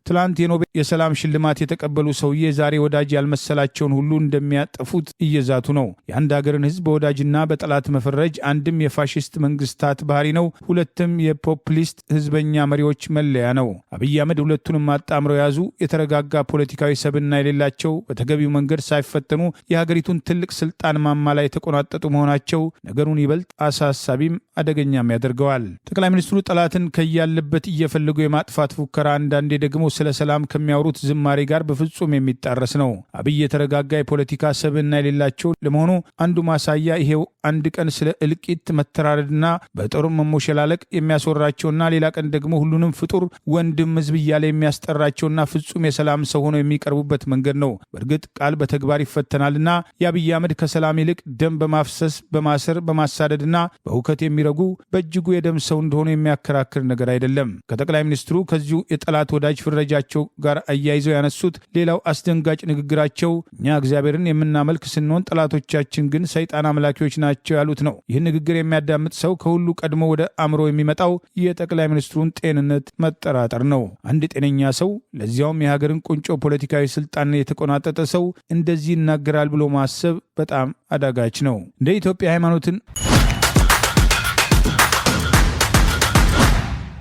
ትላንት የኖቤል የሰላም ሽልማት የተቀበሉ ሰውዬ ዛሬ ወዳጅ ያልመሰላቸውን ሁሉ እንደሚያጠፉት እየዛቱ ነው። የአንድ ሀገርን ህዝብ በወዳጅና በጠላት መፈረጅ አንድም የፋሽስት መንግስታት ባህሪ ነው፣ ሁለትም የፖፕሊስት ህዝበኛ መሪዎች መለያ ነው። አብይ አህመድ ሁለቱንም አጣምረው ያዙ። የተረጋጋ ፖለቲካዊ ሰብና የሌላቸው በተገቢው መንገድ ሳይፈተኑ የሀገሪቱን ትልቅ ስልጣን ማማ ላይ የተቆናጠጡ መሆናቸው ነገሩን ይበልጥ አሳሳቢም አደገኛም ያደርገዋል። ጠቅላይ ሚኒስትሩ ጠላትን ከያለበት እየፈለጉ የማጥፋት ፉከራ አንዳንዴ ደግሞ ስለ ሰላም ከሚያወሩት ዝማሬ ጋር በፍጹም የሚጣረስ ነው። አብይ የተረጋጋ የፖለቲካ ሰብና የሌላቸው ለመሆኑ አንዱ ማሳያ ይሄው አንድ ቀን ስለ እልቂት መተራረድና በጦር መሞሸላለቅ የሚያስወራቸውና ሌላ ቀን ደግሞ ሁሉንም ፍጡር ወንድም ህዝብ እያለ የሚያስጠራቸውና ፍጹም የሰላም ሰው ሆነው የሚቀርቡበት መንገድ ነው። በእርግጥ ቃል በተግባር ይፈተናልና የአብይ አህመድ ከሰላም ይልቅ ደም በማፍሰስ በማሰር በማሳደድና በሁከት የሚረጉ በእጅጉ የደም ሰው እንደሆኑ የሚያከራክር ነገር አይደለም። ከጠቅላይ ሚኒስትሩ ከዚሁ የጠላት ወዳጅ ፍረጃቸው ጋር አያይዘው ያነሱት ሌላው አስደንጋጭ ንግግራቸው እኛ እግዚአብሔርን የምናመልክ ስንሆን ጠላቶቻችን ግን ሰይጣን አምላኪዎች ናቸው ያሉት ነው። ይህን ንግግር የሚያዳምጥ ሰው ከሁሉ ቀድሞ ወደ አእምሮ የሚመጣው የጠቅላይ ሚኒስትሩን ጤንነት መጠራጠር ነው። አንድ ጤነኛ ሰው ለዚያውም የሀገርን ቁንጮ ፖለቲካዊ ስልጣን የተቆናጠጠ ሰው እንደዚህ ይናገራል ብሎ ማሰብ በጣም አዳጋች ነው። እንደ ኢትዮጵያ ሃይማኖትን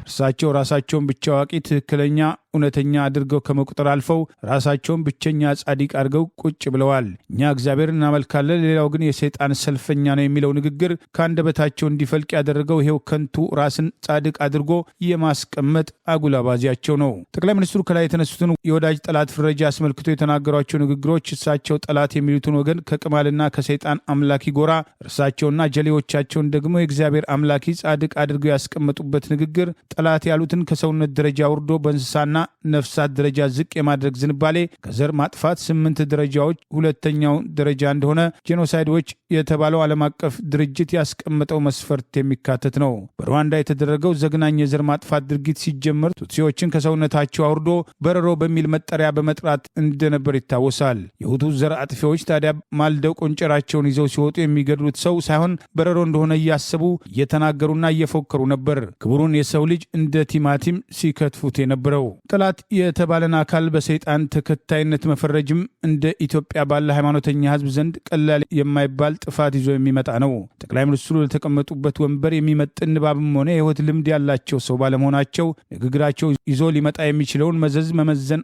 እርሳቸው ራሳቸውን ብቻ አዋቂ ትክክለኛ እውነተኛ አድርገው ከመቁጠር አልፈው ራሳቸውን ብቸኛ ጻድቅ አድርገው ቁጭ ብለዋል። እኛ እግዚአብሔርን እናመልካለን፣ ሌላው ግን የሰይጣን ሰልፈኛ ነው የሚለው ንግግር ከአንደበታቸው እንዲፈልቅ ያደረገው ይሄው ከንቱ ራስን ጻድቅ አድርጎ የማስቀመጥ አጉላባዚያቸው ነው። ጠቅላይ ሚኒስትሩ ከላይ የተነሱትን የወዳጅ ጠላት ፍረጃ አስመልክቶ የተናገሯቸው ንግግሮች እሳቸው ጠላት የሚሉትን ወገን ከቅማልና ከሰይጣን አምላኪ ጎራ እርሳቸውና ጀሌዎቻቸውን ደግሞ የእግዚአብሔር አምላኪ ጻድቅ አድርገው ያስቀመጡበት ንግግር ጠላት ያሉትን ከሰውነት ደረጃ ወርዶ በእንስሳና ነፍሳት ደረጃ ዝቅ የማድረግ ዝንባሌ ከዘር ማጥፋት 8 ደረጃዎች ሁለተኛው ደረጃ እንደሆነ ጄኖሳይዶች የተባለው ዓለም አቀፍ ድርጅት ያስቀመጠው መስፈርት የሚካተት ነው። በሩዋንዳ የተደረገው ዘግናኝ የዘር ማጥፋት ድርጊት ሲጀመር ቱትሲዎችን ከሰውነታቸው አውርዶ በረሮ በሚል መጠሪያ በመጥራት እንደነበር ይታወሳል። የሁቱ ዘር አጥፊዎች ታዲያ ማልደው ቆንጨራቸውን ይዘው ሲወጡ የሚገድሉት ሰው ሳይሆን በረሮ እንደሆነ እያሰቡ እየተናገሩና እየፎከሩ ነበር። ክቡሩን የሰው ልጅ እንደ ቲማቲም ሲከትፉት የነበረው ጠላት የተባለን አካል በሰይጣን ተከታይነት መፈረጅም እንደ ኢትዮጵያ ባለ ሃይማኖተኛ ህዝብ ዘንድ ቀላል የማይባል ጥፋት ይዞ የሚመጣ ነው። ጠቅላይ ሚኒስትሩ ለተቀመጡበት ወንበር የሚመጥን ንባብም ሆነ የህይወት ልምድ ያላቸው ሰው ባለመሆናቸው ንግግራቸው ይዞ ሊመጣ የሚችለውን መዘዝ መመዘን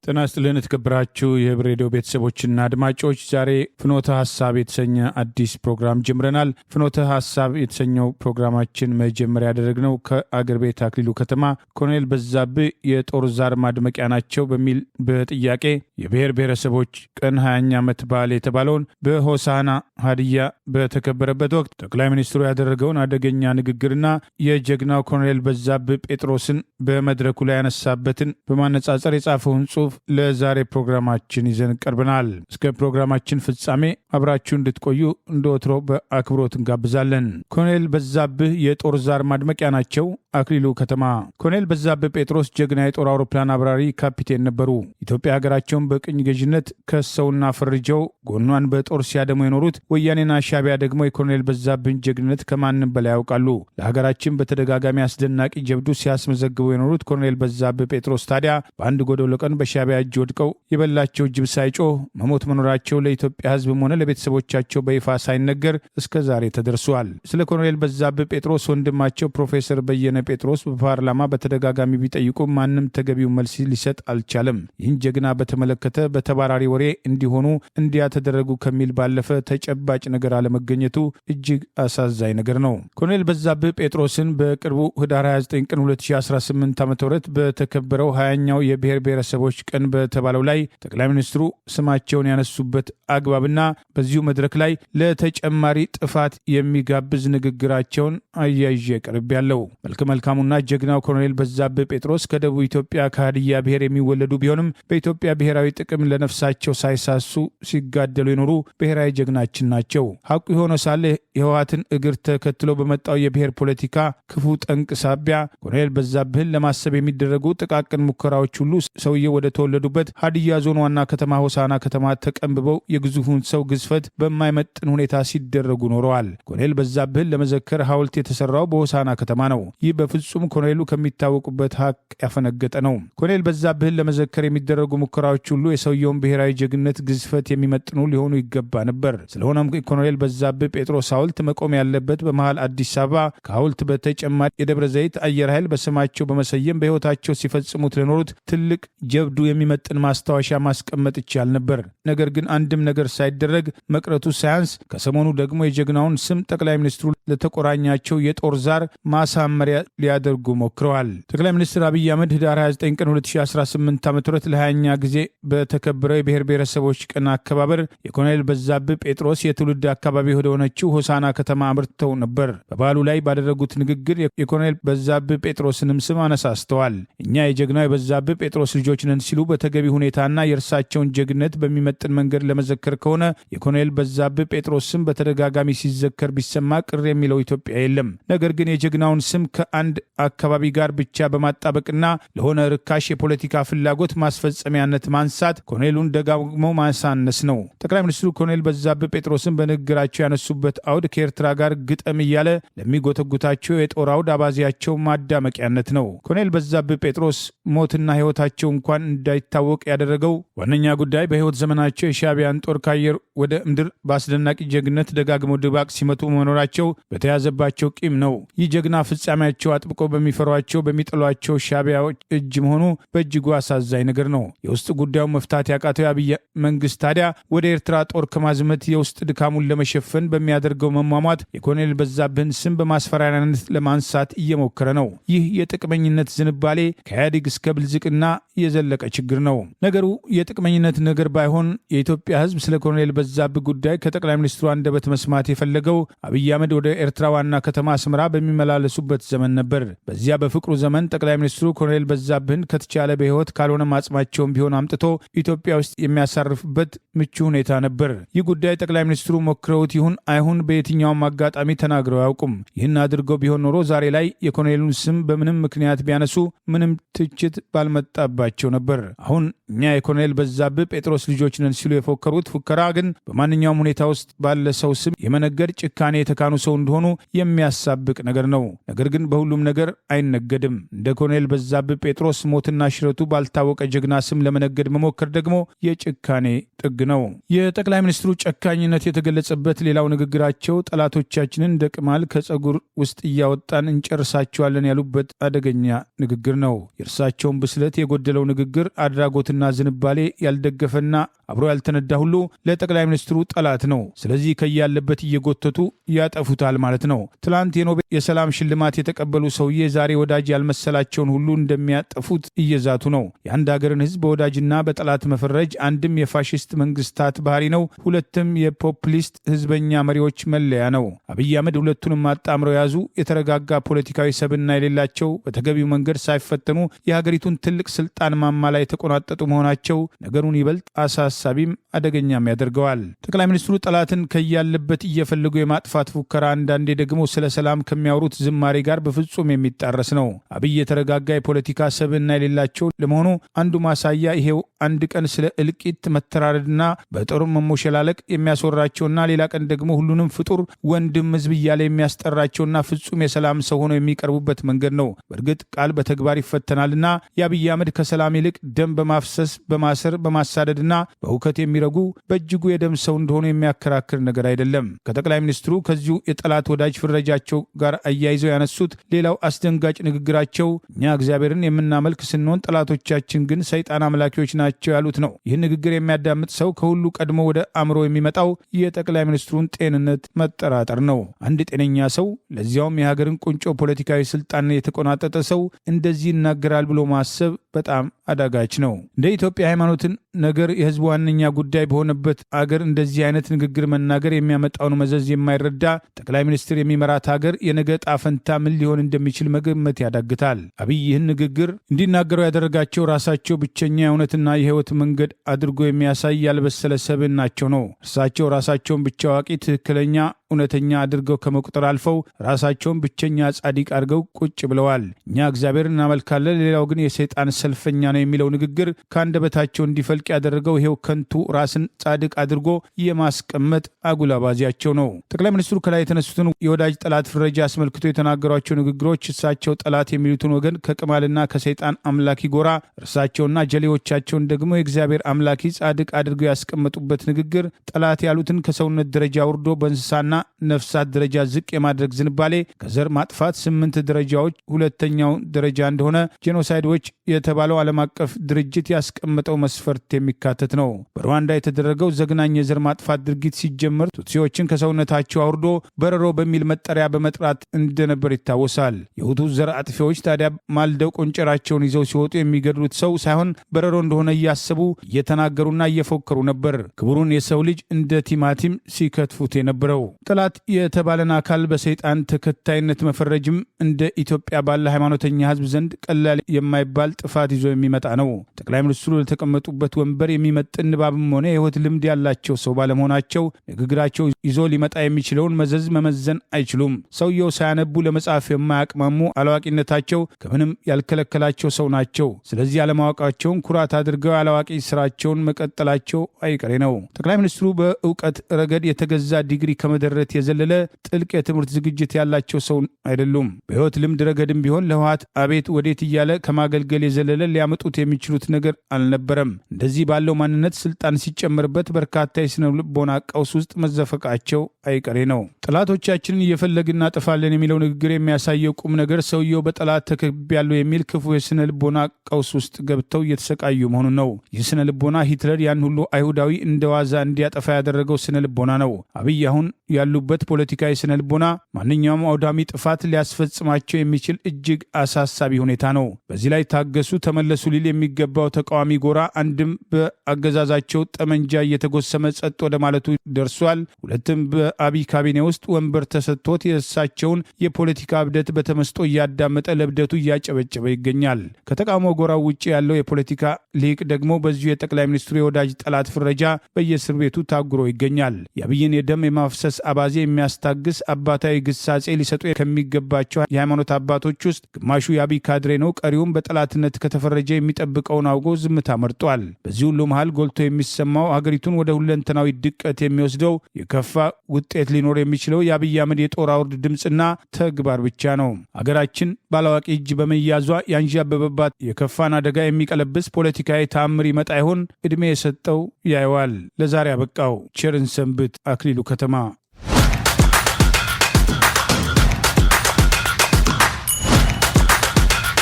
ጤና ይስጥልን የተከበራችሁ የህብር ሬዲዮ ቤተሰቦችና አድማጮች፣ ዛሬ ፍኖተ ሐሳብ የተሰኘ አዲስ ፕሮግራም ጀምረናል። ፍኖተ ሐሳብ የተሰኘው ፕሮግራማችን መጀመሪያ ያደረግነው ከአገር ቤት አክሊሉ ከተማ ኮሎኔል በዛብህ የጦር ዛር ማድመቂያ ናቸው በሚል በጥያቄ የብሔር ብሔረሰቦች ቀን 20ኛ ዓመት በዓል የተባለውን በሆሳና ሀዲያ በተከበረበት ወቅት ጠቅላይ ሚኒስትሩ ያደረገውን አደገኛ ንግግርና የጀግናው ኮሎኔል በዛብህ ጴጥሮስን በመድረኩ ላይ ያነሳበትን በማነጻጸር የጻፈውን ጽሑፍ ለዛሬ ፕሮግራማችን ይዘን ቀርበናል። እስከ ፕሮግራማችን ፍጻሜ አብራችሁ እንድትቆዩ እንደወትሮ በአክብሮት እንጋብዛለን። ኮሎኔል በዛብህ የጦር ዛር ማድመቂያ ናቸው። አክሊሉ ከተማ። ኮሎኔል በዛብህ ጴጥሮስ ጀግና የጦር አውሮፕላን አብራሪ ካፒቴን ነበሩ። ኢትዮጵያ ሀገራቸውን በቅኝ ገዥነት ከሰውና ፈርጀው ጎኗን በጦር ሲያደሙ የኖሩት ወያኔና ሻቢያ ደግሞ የኮሎኔል በዛብህን ጀግንነት ከማንም በላይ ያውቃሉ። ለሀገራችን በተደጋጋሚ አስደናቂ ጀብዱ ሲያስመዘግቡ የኖሩት ኮሎኔል በዛብህ ጴጥሮስ ታዲያ በአንድ ጎደሎ ቀን በሻቢያ እጅ ወድቀው የበላቸው ጅብ ሳይጮህ መሞት መኖራቸው ለኢትዮጵያ ሕዝብም ሆነ ለቤተሰቦቻቸው በይፋ ሳይነገር እስከ ዛሬ ተደርሷል። ስለ ኮሎኔል በዛብህ ጴጥሮስ ወንድማቸው ፕሮፌሰር በየነ ጴጥሮስ በፓርላማ በተደጋጋሚ ቢጠይቁ ማንም ተገቢው መልስ ሊሰጥ አልቻለም። ይህን ጀግና በተመለከተ በተባራሪ ወሬ እንዲሆኑ እንዲያ ተደረጉ ከሚል ባለፈ ተጨባጭ ነገር አለመገኘቱ እጅግ አሳዛኝ ነገር ነው። ኮሎኔል በዛብህ ጴጥሮስን በቅርቡ ህዳር 29 ቀን 2018 ዓ.ም በተከበረው 20ኛው የብሔር ብሔረሰቦች ቀን በተባለው ላይ ጠቅላይ ሚኒስትሩ ስማቸውን ያነሱበት አግባብና በዚሁ መድረክ ላይ ለተጨማሪ ጥፋት የሚጋብዝ ንግግራቸውን አያይዤ ቀርቤያለሁ። መልካሙና ጀግናው ኮሎኔል በዛብህ ጴጥሮስ ከደቡብ ኢትዮጵያ ከሀዲያ ብሔር የሚወለዱ ቢሆንም በኢትዮጵያ ብሔራዊ ጥቅም ለነፍሳቸው ሳይሳሱ ሲጋደሉ የኖሩ ብሔራዊ ጀግናችን ናቸው። ሐቁ የሆነ ሳለ የህወሓትን እግር ተከትሎ በመጣው የብሔር ፖለቲካ ክፉ ጠንቅ ሳቢያ ኮሎኔል በዛብህን ለማሰብ የሚደረጉ ጥቃቅን ሙከራዎች ሁሉ ሰውየው ወደ ተወለዱበት ሀዲያ ዞን ዋና ከተማ ሆሳና ከተማ ተቀንብበው የግዙፉን ሰው ግዝፈት በማይመጥን ሁኔታ ሲደረጉ ኖረዋል። ኮሎኔል በዛብህን ለመዘከር ሐውልት የተሰራው በሆሳና ከተማ ነው። ይህ በፍጹም ኮሎኔሉ ከሚታወቁበት ሀቅ ያፈነገጠ ነው። ኮሎኔል በዛብህን ለመዘከር የሚደረጉ ሙከራዎች ሁሉ የሰውየውን ብሔራዊ ጀግንነት ግዝፈት የሚመጥኑ ሊሆኑ ይገባ ነበር። ስለሆነም ኮሎኔል በዛብህ ጴጥሮስ ሐውልት መቆም ያለበት በመሃል አዲስ አበባ፣ ከሐውልት በተጨማሪ የደብረ ዘይት አየር ኃይል በስማቸው በመሰየም በሕይወታቸው ሲፈጽሙት ለኖሩት ትልቅ ጀብዱ የሚመጥን ማስታወሻ ማስቀመጥ ይቻል ነበር። ነገር ግን አንድም ነገር ሳይደረግ መቅረቱ ሳያንስ ከሰሞኑ ደግሞ የጀግናውን ስም ጠቅላይ ሚኒስትሩ ለተቆራኛቸው የጦር ዛር ማሳመሪያ ሊያደርጉ ሞክረዋል። ጠቅላይ ሚኒስትር አብይ አህመድ ህዳር 29 ቀን 2018 ዓ.ም ለ20ኛ ጊዜ በተከበረው የብሔር ብሔረሰቦች ቀን አከባበር የኮሎኔል በዛብህ ጴጥሮስ የትውልድ አካባቢ ወደሆነችው ሆሳና ከተማ አምርተው ነበር። በበዓሉ ላይ ባደረጉት ንግግር የኮሎኔል በዛብህ ጴጥሮስንም ስም አነሳስተዋል። እኛ የጀግናው የበዛብህ ጴጥሮስ ልጆች ነን ሲሉ በተገቢ ሁኔታና የእርሳቸውን ጀግነት በሚመጥን መንገድ ለመዘከር ከሆነ የኮሎኔል በዛብህ ጴጥሮስ ስም በተደጋጋሚ ሲዘከር ቢሰማ ቅር የሚለው ኢትዮጵያ የለም። ነገር ግን የጀግናውን ስም ከአንድ አካባቢ ጋር ብቻ በማጣበቅና ለሆነ ርካሽ የፖለቲካ ፍላጎት ማስፈጸሚያነት ማንሳት ኮሎኔሉን ደጋግሞ ማሳነስ ነው። ጠቅላይ ሚኒስትሩ ኮሎኔል በዛብህ ጴጥሮስን በንግግራቸው ያነሱበት አውድ ከኤርትራ ጋር ግጠም እያለ ለሚጎተጉታቸው የጦር አውድ አባዚያቸው ማዳመቂያነት ነው። ኮሎኔል በዛብህ ጴጥሮስ ሞትና ሕይወታቸው እንኳን እንዳይታወቅ ያደረገው ዋነኛ ጉዳይ በሕይወት ዘመናቸው የሻዕቢያን ጦር ካየር ወደ ምድር በአስደናቂ ጀግነት ደጋግመው ድባቅ ሲመቱ መኖራቸው በተያዘባቸው ቂም ነው። ይህ ጀግና ፍጻሜያቸው አጥብቀው በሚፈሯቸው በሚጠሏቸው ሻዕቢያዎች እጅ መሆኑ በእጅጉ አሳዛኝ ነገር ነው። የውስጥ ጉዳዩን መፍታት ያቃተው የአብይ መንግስት ታዲያ ወደ ኤርትራ ጦር ከማዝመት የውስጥ ድካሙን ለመሸፈን በሚያደርገው መሟሟት የኮሎኔል በዛብህን ስም በማስፈራሪያነት ለማንሳት እየሞከረ ነው። ይህ የጥቅመኝነት ዝንባሌ ከኢህአዴግ እስከ ብልጽግና የዘለቀ ችግር ነው። ነገሩ የጥቅመኝነት ነገር ባይሆን የኢትዮጵያ ሕዝብ ስለ ኮሎኔል በዛብህ ጉዳይ ከጠቅላይ ሚኒስትሩ አንደበት መስማት የፈለገው አብይ አህመድ ወደ ኤርትራ ዋና ከተማ አስመራ በሚመላለሱበት ዘመን ነበር። በዚያ በፍቅሩ ዘመን ጠቅላይ ሚኒስትሩ ኮሎኔል በዛብህን ከተቻለ በሕይወት ካልሆነ ማጽማቸውን ቢሆን አምጥቶ ኢትዮጵያ ውስጥ የሚያሳርፍበት ምቹ ሁኔታ ነበር። ይህ ጉዳይ ጠቅላይ ሚኒስትሩ ሞክረውት ይሁን አይሁን በየትኛውም አጋጣሚ ተናግረው አያውቁም። ይህን አድርገው ቢሆን ኖሮ ዛሬ ላይ የኮሎኔሉን ስም በምንም ምክንያት ቢያነሱ ምንም ትችት ባልመጣባቸው ነበር። አሁን እኛ የኮሎኔል በዛብህ ጴጥሮስ ልጆች ነን ሲሉ የፎከሩት ፉከራ ግን በማንኛውም ሁኔታ ውስጥ ባለ ሰው ስም የመነገድ ጭካኔ የተካኑ ሰው እንደሆኑ የሚያሳብቅ ነገር ነው። ነገር ግን በሁሉም ነገር አይነገድም። እንደ ኮሎኔል በዛብህ ጴጥሮስ ሞትና ሽረቱ ባልታወቀ ጀግና ስም ለመነገድ መሞከር ደግሞ የጭካኔ ጥግ ነው። የጠቅላይ ሚኒስትሩ ጨካኝነት የተገለጸበት ሌላው ንግግራቸው ጠላቶቻችንን እንደ ቅማል ከጸጉር ውስጥ እያወጣን እንጨርሳቸዋለን ያሉበት አደገኛ ንግግር ነው። የእርሳቸውን ብስለት የጎደለው ንግግር አድራጎትና ዝንባሌ ያልደገፈና አብሮ ያልተነዳ ሁሉ ለጠቅላይ ሚኒስትሩ ጠላት ነው። ስለዚህ ከያለበት እየጎተቱ ያጠፉታል ማለት ነው። ትላንት የኖቤል የሰላም ሽልማት የተቀበሉ ሰውዬ ዛሬ ወዳጅ ያልመሰላቸውን ሁሉ እንደሚያጠፉት እየዛቱ ነው። የአንድ ሀገርን ሕዝብ በወዳጅና በጠላት መፈረጅ አንድም የፋሽስት መንግስታት ባህሪ ነው፣ ሁለትም የፖፕሊስት ህዝበኛ መሪዎች መለያ ነው። አብይ አህመድ ሁለቱንም አጣምረው የያዙ የተረጋጋ ፖለቲካዊ ሰብና የሌላቸው በተገቢው መንገድ ሳይፈተኑ የሀገሪቱን ትልቅ ስልጣን ማማ ላይ የተቆናጠጡ መሆናቸው ነገሩን ይበልጥ አሳሳቢም አደገኛም ያደርገዋል። ጠቅላይ ሚኒስትሩ ጠላትን ከያለበት እየፈለጉ የማጥፋት ፉከራ አንዳንዴ ደግሞ ስለ ሰላም ከሚያወሩት ዝማሬ ጋር በፍጹም የሚጣረስ ነው። አብይ የተረጋጋ የፖለቲካ ሰብዕና የሌላቸው ለመሆኑ አንዱ ማሳያ ይሄው አንድ ቀን ስለ እልቂት መተራረድና በጦርም መሞሸላለቅ የሚያስወራቸውና ሌላ ቀን ደግሞ ሁሉንም ፍጡር ወንድም ህዝብ እያለ የሚያስጠራቸውና ፍጹም የሰላም ሰው ሆነው የሚቀርቡበት መንገድ ነው። በእርግጥ ቃል በተግባር ይፈተናልና የአብይ አህመድ ከሰላም ይልቅ ደም በማፍሰስ በማሰር በማሳደድና በሁከት የሚረጉ በእጅጉ የደም ሰው እንደሆኑ የሚያከራክር ነገር አይደለም። ከጠቅላይ ሚኒስትሩ ከዚሁ የጠላት ወዳጅ ፍረጃቸው ጋር አያይዘው ያነሱት ሌላው አስደንጋጭ ንግግራቸው እኛ እግዚአብሔርን የምናመልክ ስንሆን ጠላቶቻችን ግን ሰይጣን አምላኪዎች ናቸው ያሉት ነው። ይህን ንግግር የሚያዳምጥ ሰው ከሁሉ ቀድሞ ወደ አእምሮ የሚመጣው የጠቅላይ ሚኒስትሩን ጤንነት መጠራጠር ነው። አንድ ጤነኛ ሰው ለዚያውም የሀገርን ቁንጮ ፖለቲካዊ ስልጣን የተቆናጠጠ ሰው እንደዚህ ይናገራል ብሎ ማሰብ በጣም አዳጋች ነው። እንደ ኢትዮጵያ ሃይማኖትን ነገር የህዝቡ ዋነኛ ጉዳይ በሆነበት አገር እንደዚህ አይነት ንግግር መናገር የሚያመጣውን መዘዝ የማይረዳ ጠቅላይ ሚኒስትር የሚመራት ሀገር የነገ ዕጣ ፈንታ ምን ሊሆን እንደሚችል መገመት ያዳግታል። አብይ ይህን ንግግር እንዲናገሩ ያደረጋቸው ራሳቸው ብቸኛ የእውነትና የህይወት መንገድ አድርጎ የሚያሳይ ያልበሰለ ሰብዕናቸው ነው። እርሳቸው ራሳቸውን ብቻ አዋቂ፣ ትክክለኛ እውነተኛ አድርገው ከመቁጠር አልፈው ራሳቸውን ብቸኛ ጻድቅ አድርገው ቁጭ ብለዋል። እኛ እግዚአብሔርን እናመልካለን፣ ሌላው ግን የሰይጣን ሰልፈኛ ነው የሚለው ንግግር ከአንደበታቸው እንዲፈልቅ ያደረገው ይሄው ከንቱ ራስን ጻድቅ አድርጎ የማስቀመጥ አጉል አባዜያቸው ነው። ጠቅላይ ሚኒስትሩ ከላይ የተነሱትን የወዳጅ ጠላት ፍረጃ አስመልክቶ የተናገሯቸው ንግግሮች እሳቸው ጠላት የሚሉትን ወገን ከቅማልና ከሰይጣን አምላኪ ጎራ እርሳቸውና ጀሌዎቻቸውን ደግሞ የእግዚአብሔር አምላኪ ጻድቅ አድርገው ያስቀመጡበት ንግግር ጠላት ያሉትን ከሰውነት ደረጃ ወርዶ በእንስሳና ነፍሳት ደረጃ ዝቅ የማድረግ ዝንባሌ ከዘር ማጥፋት 8 ደረጃዎች ሁለተኛው ደረጃ እንደሆነ ጄኖሳይዶች የተባለው ዓለም አቀፍ ድርጅት ያስቀመጠው መስፈርት የሚካተት ነው። በሩዋንዳ የተደረገው ዘግናኝ የዘር ማጥፋት ድርጊት ሲጀመር ቱትሲዎችን ከሰውነታቸው አውርዶ በረሮ በሚል መጠሪያ በመጥራት እንደነበር ይታወሳል። የሁቱ ዘር አጥፊዎች ታዲያ ማልደው ቆንጨራቸውን ይዘው ሲወጡ የሚገድሉት ሰው ሳይሆን በረሮ እንደሆነ እያሰቡ እየተናገሩና እየፎከሩ ነበር ክቡሩን የሰው ልጅ እንደ ቲማቲም ሲከትፉት የነበረው። ጠላት የተባለን አካል በሰይጣን ተከታይነት መፈረጅም እንደ ኢትዮጵያ ባለ ሃይማኖተኛ ሕዝብ ዘንድ ቀላል የማይባል ጥፋት ይዞ የሚመጣ ነው። ጠቅላይ ሚኒስትሩ ለተቀመጡበት ወንበር የሚመጥን ንባብም ሆነ የህይወት ልምድ ያላቸው ሰው ባለመሆናቸው ንግግራቸው ይዞ ሊመጣ የሚችለውን መዘዝ መመዘን አይችሉም። ሰውየው ሳያነቡ ለመጻፍ የማያቅማሙ አላዋቂነታቸው ከምንም ያልከለከላቸው ሰው ናቸው። ስለዚህ አለማወቃቸውን ኩራት አድርገው አላዋቂ ስራቸውን መቀጠላቸው አይቀሬ ነው። ጠቅላይ ሚኒስትሩ በእውቀት ረገድ የተገዛ ዲግሪ ከመደረት የዘለለ ጥልቅ የትምህርት ዝግጅት ያላቸው ሰው አይደሉም። በህይወት ልምድ ረገድም ቢሆን ለህወሓት አቤት ወዴት እያለ ከማገልገል የዘለለ ሊያመጡት የሚችሉት ነገር አልነበረም። እንደዚህ ባለው ማንነት ስልጣን ሲጨመርበት በርካታ የስነ ልቦና ቀውስ ውስጥ መዘፈቃቸው አይቀሬ ነው። ጠላቶቻችንን እየፈለግን እናጠፋለን የሚለው ንግግር የሚያሳየው ቁም ነገር ሰውየው በጠላት ተከብያለሁ የሚል ክፉ የስነ ልቦና ቀውስ ውስጥ ገብተው እየተሰቃዩ መሆኑን ነው። ይህ ስነ ልቦና ሂትለር ያን ሁሉ አይሁዳዊ እንደዋዛ እንዲያጠፋ ያደረገው ስነ ልቦና ነው። አብይ አሁን ያሉበት ፖለቲካዊ ስነ ልቦና ማንኛውም አውዳሚ ጥፋት ሊያስፈጽማቸው የሚችል እጅግ አሳሳቢ ሁኔታ ነው። በዚህ ላይ ታገሱ ተመለሱ ሊል የሚገባው ተቃዋሚ ጎራ አንድም በአገዛዛቸው ጠመንጃ እየተጎሰመ ጸጥ ወደ ማለቱ ደርሷል። ሁለትም በአብይ ካቢኔ ውስጥ ወንበር ተሰጥቶት የእሳቸውን የፖለቲካ እብደት በተመስጦ እያዳመጠ ለብደቱ እያጨበጨበ ይገኛል። ከተቃውሞ ጎራው ውጭ ያለው የፖለቲካ ሊቅ ደግሞ በዚሁ የጠቅላይ ሚኒስትሩ የወዳጅ ጠላት ፍረጃ በየእስር ቤቱ ታጉሮ ይገኛል። የአብይን የደም የማፍሰስ አባዜ የሚያስታግስ አባታዊ ግሳጼ ሊሰጡ ከሚገባቸው የሃይማኖት አባቶች ውስጥ ግማሹ የአብይ ካድሬ ነው። ቀሪውም በጠላትነት ከተፈረጀ የሚጠብቀውን አውጎ ዝምታ መርጧል። በዚህ ሁሉ መሃል ጎልቶ የሚሰማው ሀገሪቱን ወደ ሁለንተናዊ ድቀት የሚወስደው የከፋ ውጤት ሊኖር የሚችለው የአብይ አህመድ የጦር አውርድ ድምፅና ተግባር ብቻ ነው። አገራችን ባላዋቂ እጅ በመያዟ ያንዣበበባት የከፋን አደጋ የሚቀለብስ ፖለቲካዊ ተአምር ይመጣ ይሆን? ዕድሜ የሰጠው ያየዋል። ለዛሬ አበቃው። ቸርን ሰንብት። አክሊሉ ከተማ